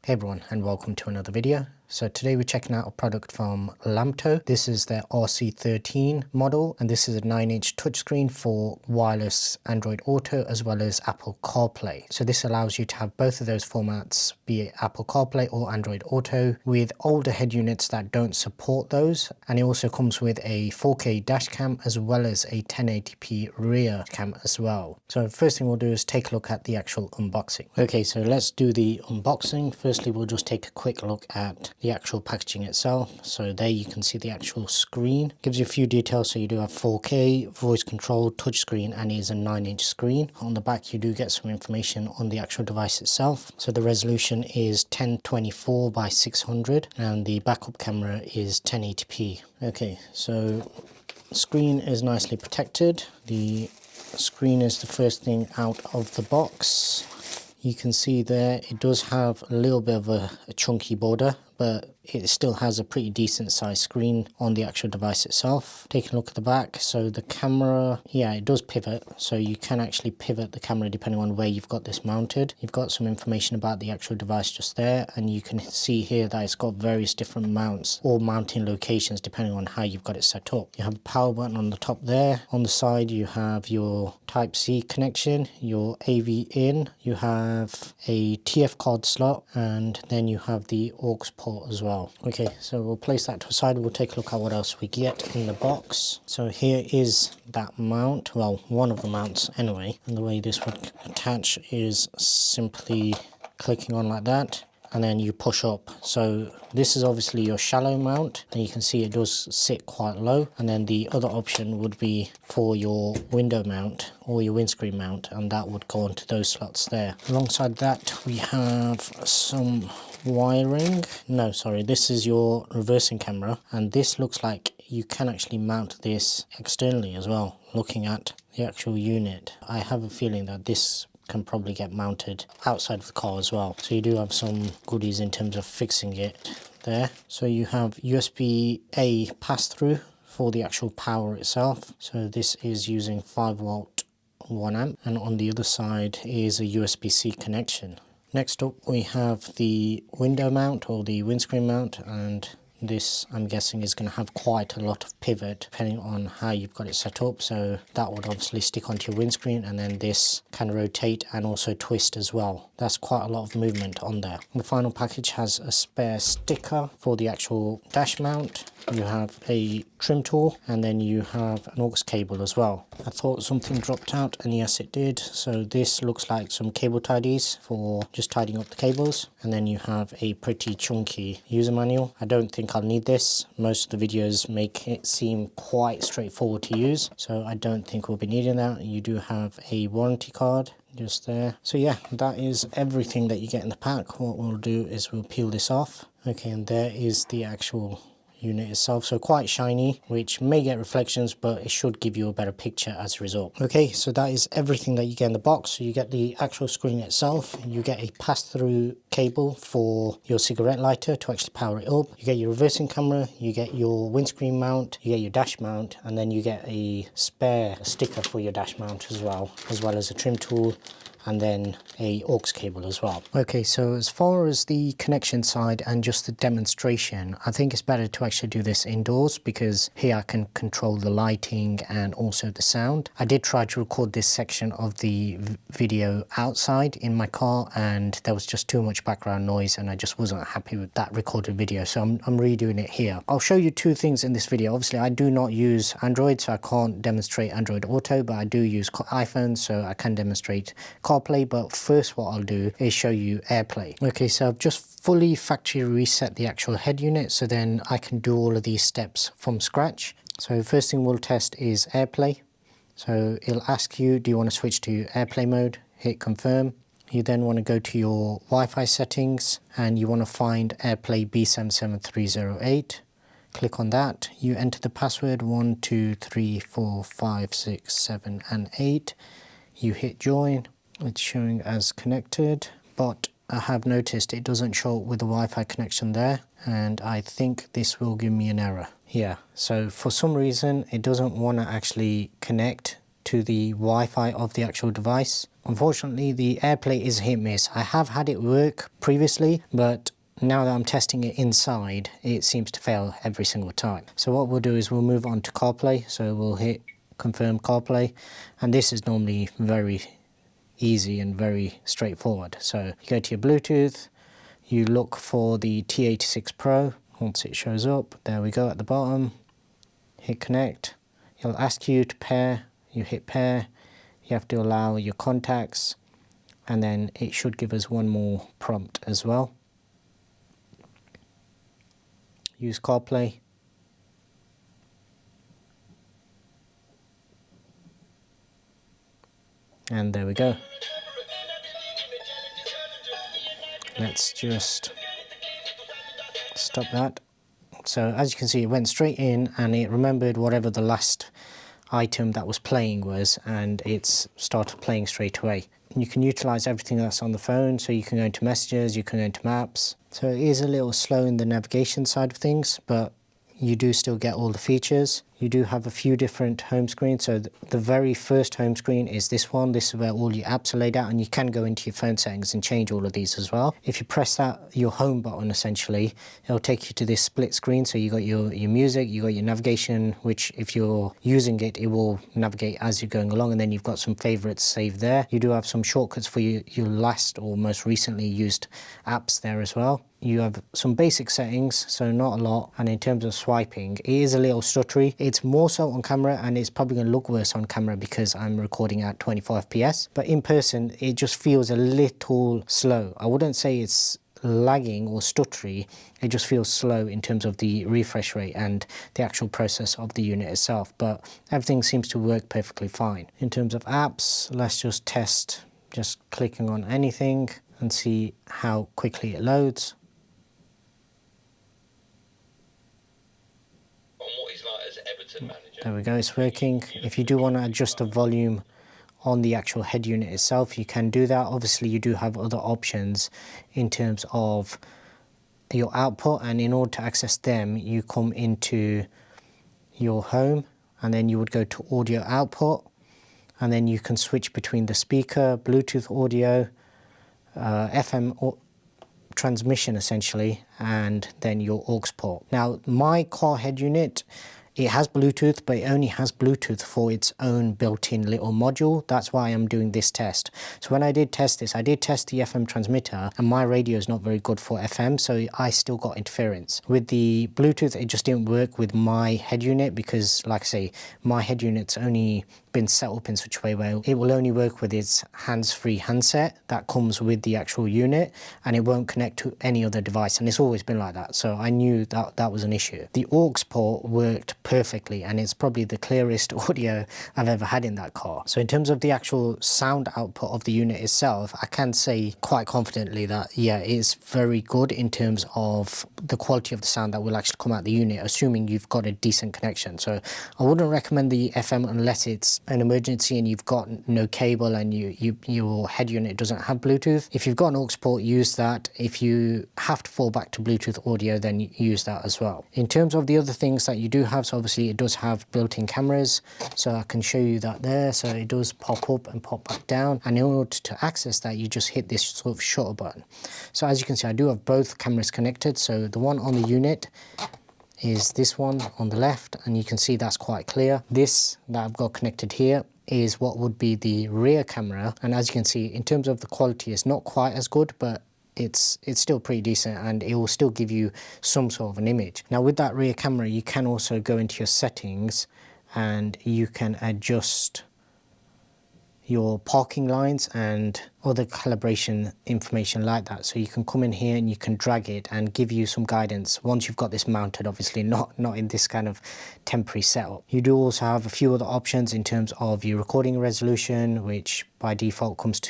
Hey everyone, and welcome to another video. So today we're checking out a product from Lamtto. This is their RC13 model, and this is a 9-inch touchscreen for wireless Android Auto as well as Apple CarPlay. So this allows you to have both of those formats, be it Apple CarPlay or Android Auto, with older head units that don't support those. And it also comes with a 4K dashcam as well as a 1080p rear cam as well. So first thing we'll do is take a look at the actual unboxing. Okay, so let's do the unboxing. Firstly, we'll just take a quick look at the actual packaging itself. So there you can see the actual screen. Gives you a few details. So you do have 4K, voice control, touchscreen, and it is a 9-inch screen. On the back you do get some information on the actual device itself. So the resolution is 1024 by 600 and the backup camera is 1080p. Okay, so screen is nicely protected. The screen is the first thing out of the box. You can see there it does have a little bit of a chunky border, but it still has a pretty decent sized screen on the actual device itself. Taking a look at the back, so the camera, yeah, it does pivot, so you can actually pivot the camera depending on where you've got this mounted. You've got some information about the actual device just there, and you can see here that it's got various different mounts or mounting locations depending on how you've got it set up. You have a power button on the top there. On the side you have your Type-C connection, your AV in, you have a TF card slot, and then you have the aux port as well. Okay, so we'll place that to the side. We'll take a look at what else we get in the box. So here is that mount, well, one of the mounts anyway, and the way this would attach is simply clicking on like that, and then you push up. So this is obviously your shallow mount, and you can see it does sit quite low. And then the other option would be for your window mount or your windscreen mount, and that would go onto those slots there. Alongside that we have some wiring. No, sorry, this is your reversing camera, and this looks like you can actually mount this externally as well. Looking at the actual unit, I have a feeling that this can probably get mounted outside of the car as well. So you do have some goodies in terms of fixing it there. So you have USB-A pass-through for the actual power itself. So this is using 5 volt 1 amp, and on the other side is a USB-C connection. Next up we have the window mount or the windscreen mount, and this I'm guessing is going to have quite a lot of pivot depending on how you've got it set up. So that would obviously stick onto your windscreen, and then this can rotate and also twist as well. That's quite a lot of movement on there. The final package has a spare sticker for the actual dash mount. You have a trim tool, and then you have an aux cable as well. I thought something dropped out, and yes it did. So this looks like some cable tidies for just tidying up the cables, and then you have a pretty chunky user manual. I don't think I'll need this. Most of the videos make it seem quite straightforward to use, so I don't think we'll be needing that. You do have a warranty card just there. So yeah, that is everything that you get in the pack. What we'll do is we'll peel this off. Okay, and there is the actual unit itself, so quite shiny, which may get reflections, but it should give you a better picture as a result. Okay, so that is everything that you get in the box. So you get the actual screen itself, you get a pass-through cable for your cigarette lighter to actually power it up, you get your reversing camera, you get your windscreen mount, you get your dash mount, and then you get a spare sticker for your dash mount as well as a trim tool, and then a aux cable as well. Okay, so as far as the connection side and just the demonstration, I think it's better to actually do this indoors, because here I can control the lighting and also the sound. I did try to record this section of the video outside in my car, and there was just too much background noise, and I just wasn't happy with that recorded video, so I'm redoing it here. I'll show you two things in this video. Obviously I do not use Android, so I can't demonstrate Android Auto, but I do use iPhone, so I can demonstrate CarPlay. But first what I'll do is show you AirPlay. Okay, so I've just fully factory reset the actual head unit, so then I can do all of these steps from scratch. So first thing we'll test is AirPlay. So it'll ask you, do you want to switch to AirPlay mode? Hit confirm. You then want to go to your Wi-Fi settings, and you want to find AirPlay B77308. Click on that. You enter the password 1 2 3 4 5 6 7 and 8. You hit join. It's showing as connected, but I have noticed it doesn't show up with the Wi-Fi connection there, and I think this will give me an error. Yeah, so for some reason it doesn't want to actually connect to the Wi-Fi of the actual device. Unfortunately, the AirPlay is hit and miss. I have had it work previously, but now that I'm testing it inside, it seems to fail every single time. So what we'll do is we'll move on to CarPlay. So we'll hit confirm CarPlay, and this is normally very easy and very straightforward. So you go to your Bluetooth, you look for the T86 Pro. Once it shows up, there we go at the bottom, hit connect. It'll ask you to pair, you hit pair, you have to allow your contacts, and then it should give us one more prompt as well. Use CarPlay. And there we go. Let's just stop that. So as you can see, it went straight in and it remembered whatever the last item that was playing was, and it's started playing straight away. You can utilize everything that's on the phone, so you can go into messages, you can go into maps. So it is a little slow in the navigation side of things, but you do still get all the features. You do have a few different home screens. So the very first home screen is this one. This is where all your apps are laid out, and you can go into your phone settings and change all of these as well. If you press that, your home button essentially, it'll take you to this split screen. So you got your music, you got your navigation, which if you're using it, it will navigate as you're going along, and then you've got some favorites saved there. You do have some shortcuts for your last or most recently used apps there as well. You have some basic settings, so not a lot. And in terms of swiping, it is a little stuttery. It's more so on camera, and it's probably going to look worse on camera because I'm recording at 25 fps. But in person, it just feels a little slow. I wouldn't say it's lagging or stuttery, it just feels slow in terms of the refresh rate and the actual process of the unit itself. But everything seems to work perfectly fine. In terms of apps, let's just test just clicking on anything and see how quickly it loads. There we go, it's working. If you do want to adjust the volume on the actual head unit itself, you can do that. Obviously you do have other options in terms of your output, and in order to access them you come into your home and then you would go to audio output, and then you can switch between the speaker, Bluetooth audio, FM transmission essentially, and then your aux port. Now my car head unit, it has Bluetooth, but it only has Bluetooth for its own built-in little module. That's why I'm doing this test. So when I did test this, I did test the FM transmitter, and my radio is not very good for FM, so I still got interference. With the Bluetooth, it just didn't work with my head unit because, like I say, my head unit's only been set up in such a way where it will only work with its hands-free handset that comes with the actual unit, and it won't connect to any other device, and it's always been like that. So I knew that that was an issue. The aux port worked perfectly, and it's probably the clearest audio I've ever had in that car. So in terms of the actual sound output of the unit itself, I can say quite confidently that yeah, it is very good in terms of the quality of the sound that will actually come out the unit, assuming you've got a decent connection. So I wouldn't recommend the FM unless it's an emergency and you've got no cable and your head unit doesn't have Bluetooth. If you've got an aux port, use that. If you have to fall back to Bluetooth audio, then use that as well. In terms of the other things that you do have, so obviously it does have built-in cameras, so I can show you that there. So it does pop up and pop back down, and in order to access that, you just hit this sort of shutter button. So as you can see, I do have both cameras connected. So the one on the unit is this one on the left, and you can see that's quite clear. This that I've got connected here is what would be the rear camera, and as you can see, in terms of the quality, it's not quite as good, but it's still pretty decent, and it will still give you some sort of an image. Now with that rear camera, you can also go into your settings and you can adjust your parking lines and other calibration information like that. So you can come in here and you can drag it and give you some guidance once you've got this mounted, obviously not in this kind of temporary setup. You do also have a few other options in terms of your recording resolution, which by default comes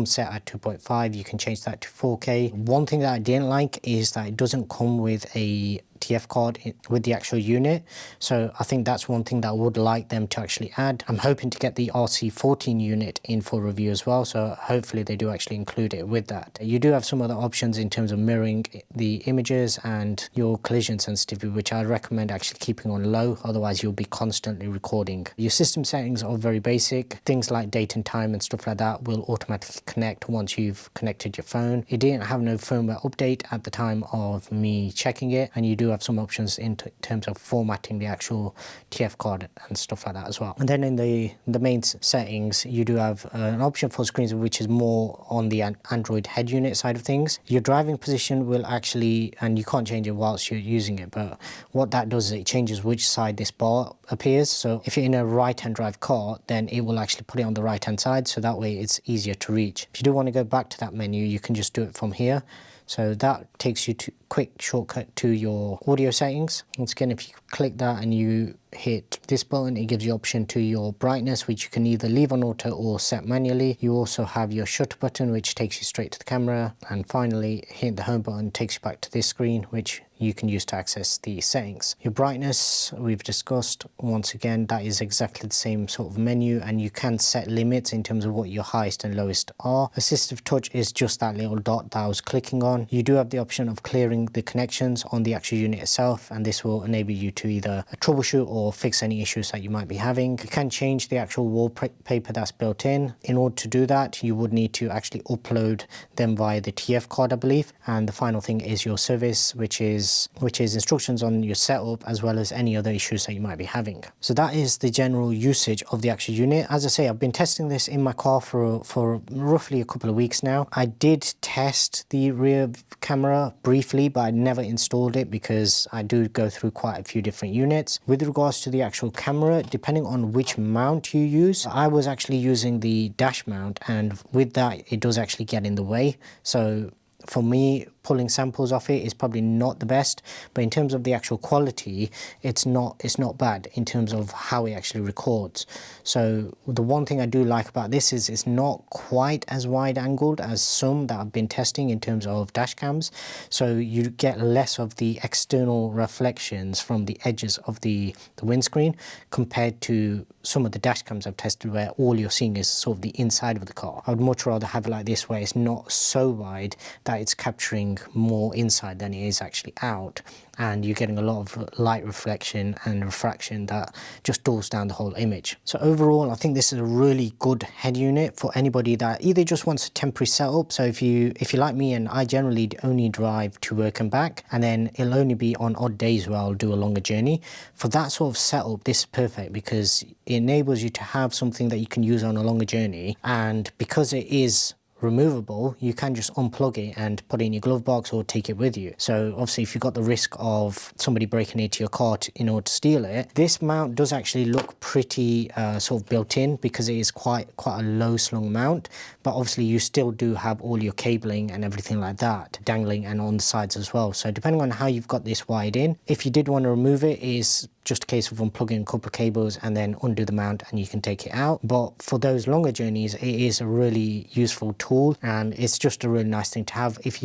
set at 2.5. You can change that to 4K. One thing that I didn't like is that it doesn't come with a TF card with the actual unit. So I think that's one thing that I would like them to actually add. I'm hoping to get the RC14 unit in for review as well, so hopefully they do actually include it with that. You do have some other options in terms of mirroring the images and your collision sensitivity, which I recommend actually keeping on low, otherwise you'll be constantly recording. Your system settings are very basic. Things like date and time and stuff like that will automatically connect once you've connected your phone. It didn't have no firmware update at the time of me checking it, and you do have some options in terms of formatting the actual TF card and stuff like that as well. And then in the main settings, you do have an option for screens which is more on the Android head unit side of things. Your driving position will actually, and you can't change it whilst you're using it, but what that does is it changes which side this bar appears. So if you're in a right-hand drive car, then it will actually put it on the right-hand side, so that way it's easier to reach. If you do want to go back to that menu, you can just do it from here. So that takes you to quick shortcut to your audio settings. Once again, if you click that and you hit this button, it gives you option to your brightness, which you can either leave on auto or set manually. You also have your shutter button, which takes you straight to the camera, and finally hit the home button, takes you back to this screen, which you can use to access the settings. Your brightness we've discussed. Once again, that is exactly the same sort of menu, and you can set limits in terms of what your highest and lowest are. Assistive touch is just that little dot that I was clicking on. You do have the option of clearing the connections on the actual unit itself, and this will enable you to either troubleshoot or fix any issues that you might be having. You can change the actual wallpaper that's built in. In order to do that, you would need to actually upload them via the TF card, I believe. And the final thing is your service, which is instructions on your setup as well as any other issues that you might be having. So that is the general usage of the actual unit. As I say, I've been testing this in my car for roughly a couple of weeks now. I did test the rear camera briefly, but I never installed it because I do go through quite a few different units. With regards to the actual camera, depending on which mount you use, I was actually using the dash mount, and with that it does actually get in the way. So for me, pulling samples off it is probably not the best, but in terms of the actual quality, it's not bad in terms of how it actually records. So the one thing I do like about this is it's not quite as wide angled as some that I've been testing in terms of dash cams, so you get less of the external reflections from the edges of the windscreen compared to some of the dash cams I've tested where all you're seeing is sort of the inside of the car. I would much rather have it like this, where it's not so wide that it's capturing more inside than it is actually out, and you're getting a lot of light reflection and refraction that just dulls down the whole image. So overall, I think this is a really good head unit for anybody that either just wants a temporary setup. So if you like me, and I generally only drive to work and back, and then it'll only be on odd days where I'll do a longer journey, for that sort of setup this is perfect because it enables you to have something that you can use on a longer journey, and because it is removable, you can just unplug it and put it in your glove box or take it with you. So obviously if you've got the risk of somebody breaking into your car in order to steal it, this mount does actually look pretty sort of built in, because it is quite a low slung mount, but obviously you still do have all your cabling and everything like that dangling and on the sides as well. So depending on how you've got this wired in, if you did want to remove it, is just a case of unplugging a couple of cables and then undo the mount and you can take it out. But for those longer journeys, it is a really useful tool, and it's just a really nice thing to have. If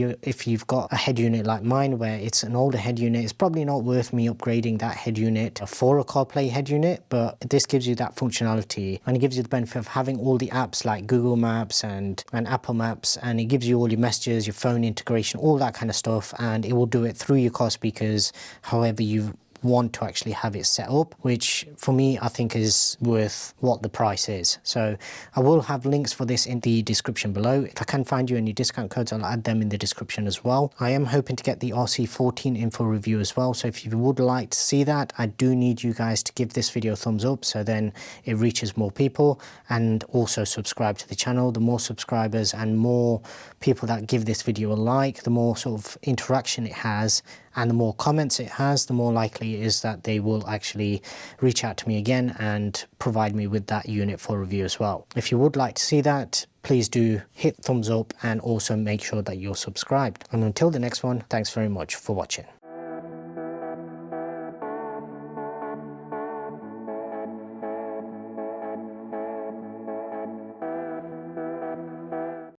you've got a head unit like mine where it's an older head unit, it's probably not worth me upgrading that head unit for a CarPlay head unit, but this gives you that functionality, and it gives you the benefit of having all the apps like Google Maps and Apple Maps, and it gives you all your messages, your phone integration, all that kind of stuff, and it will do it through your car speakers however you want to actually have it set up, which for me I think is worth what the price is. So I will have links for this in the description below. If I can find you any discount codes, I'll add them in the description as well. I am hoping to get the RC14 in for review as well, so if you would like to see that, I do need you guys to give this video a thumbs up so then it reaches more people, and also subscribe to the channel. The more subscribers and more people that give this video a like, the more sort of interaction it has and the more comments it has, the more likely it is that they will actually reach out to me again and provide me with that unit for review as well. If you would like to see that, please do hit thumbs up and also make sure that you're subscribed. And until the next one, thanks very much for watching.